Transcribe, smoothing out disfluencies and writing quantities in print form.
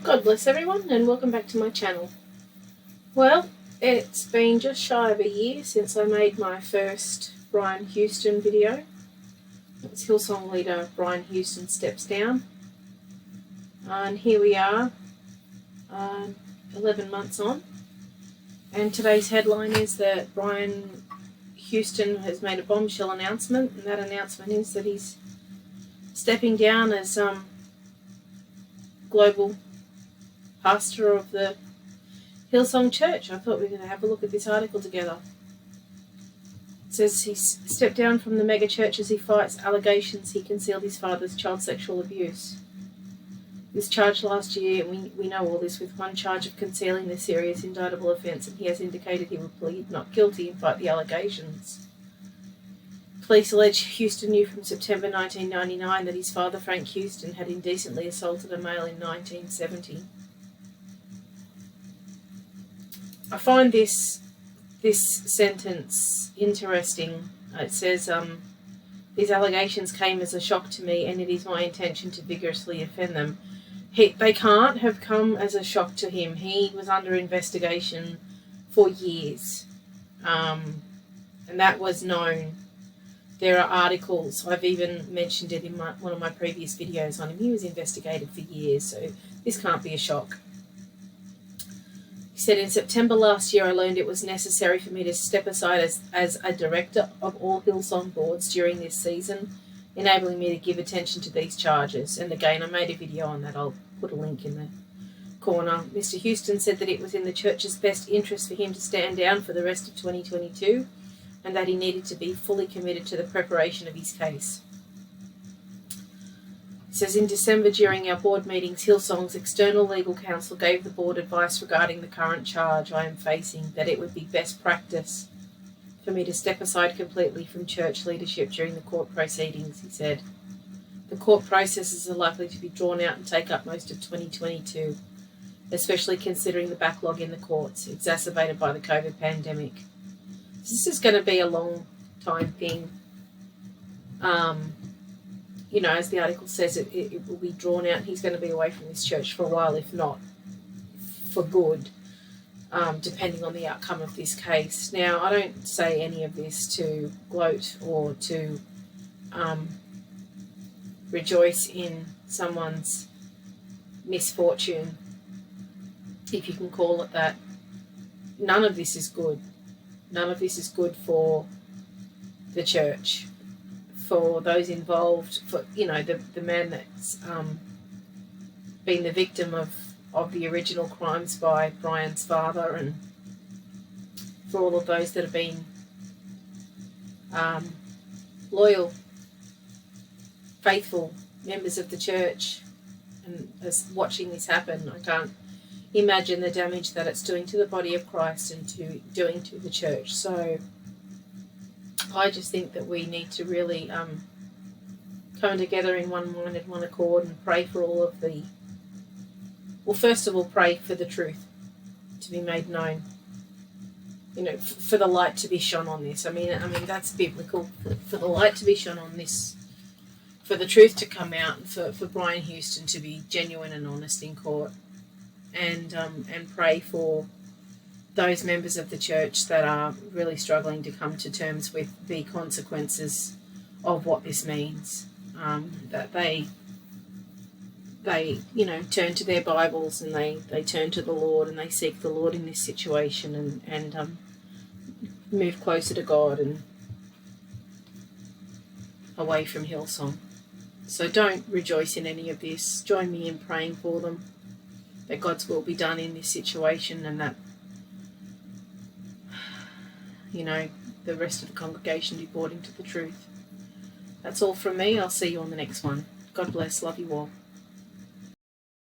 God bless everyone and welcome back to my channel. Well, it's been just shy of a year since I made my first Brian Houston video. It's HillSong leader Brian Houston steps down. And here we are, 11 months on. And today's headline is that Brian Houston has made a bombshell announcement, and that announcement is that he's stepping down as global pastor of the HillSong Church. I thought we were going to have a look at this article together. It says he's stepped down from the mega church as he fights allegations he concealed his father's child sexual abuse. He was charged last year, and we know all this, with one charge of concealing the serious indictable offence, and he has indicated he will plead not guilty and fight the allegations. Police allege Houston knew from September 1999 that his father, Frank Houston, had indecently assaulted a male in 1970. I find this sentence interesting. It says, these allegations came as a shock to me, and it is my intention to vigorously defend them. They can't have come as a shock to him. He was under investigation for years, and that was known. There are articles, I've even mentioned it in one of my previous videos on him. He was investigated for years, so this can't be a shock. He said, in September last year, I learned it was necessary for me to step aside as a director of all HillSong boards during this season, enabling me to give attention to these charges. And again, I made a video on that. I'll put a link in the corner. Mr. Houston said that it was in the church's best interest for him to stand down for the rest of 2022, and that he needed to be fully committed to the preparation of his case. It says, in December, during our board meetings, HillSong's external legal counsel gave the board advice regarding the current charge I am facing, that it would be best practice for me to step aside completely from church leadership during the court proceedings, he said. The court processes are likely to be drawn out and take up most of 2022, especially considering the backlog in the courts, exacerbated by the COVID pandemic. This is going to be a long time thing. As the article says, it will be drawn out. He's going to be away from this church for a while, if not for good, depending on the outcome of this case. Now, I don't say any of this to gloat or to rejoice in someone's misfortune, if you can call it that. None of this is good. None of this is good for the church, for those involved, for the man that's been the victim of the original crimes by Brian's father, and for all of those that have been loyal, faithful members of the church, and as watching this happen, I can't imagine the damage that it's doing to the body of Christ and doing to the church. So I just think that we need to really come together in one mind and one accord and pray for all of the, well, first of all, pray for the truth to be made known, for the light to be shone on this. I mean that's biblical, for the light to be shone on this, for the truth to come out, and for Brian Houston to be genuine and honest in court. And pray for those members of the church that are really struggling to come to terms with the consequences of what this means. That they turn to their Bibles, and they turn to the Lord, and they seek the Lord in this situation, and move closer to God and away from HillSong. So don't rejoice in any of this. Join me in praying for them, that God's will be done in this situation, and that, the rest of the congregation be brought into the truth. That's all from me. I'll see you on the next one. God bless. Love you all.